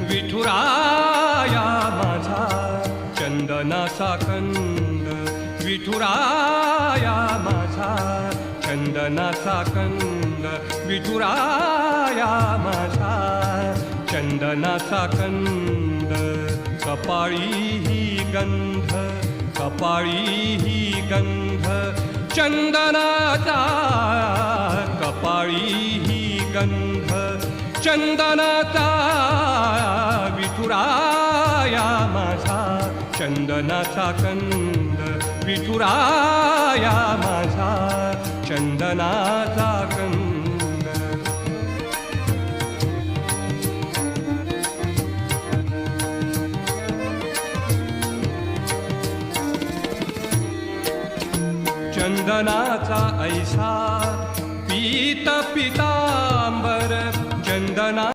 विठुराया माझा चंदनाचा कंद, विठुराया माझा चंदनाचा कंद, विठुराया माझा चंदनाचा कंद. कपाळी ही गंध, कपाळी ही गंध चंदनाचा, कपाळी ही गंध चंदनाचा. विठुराया माझा चंदनाचा कंद, विठुराया माझा चंदनाचा कंद. चंदनाचा ऐसा पीत पितांबर, चंदना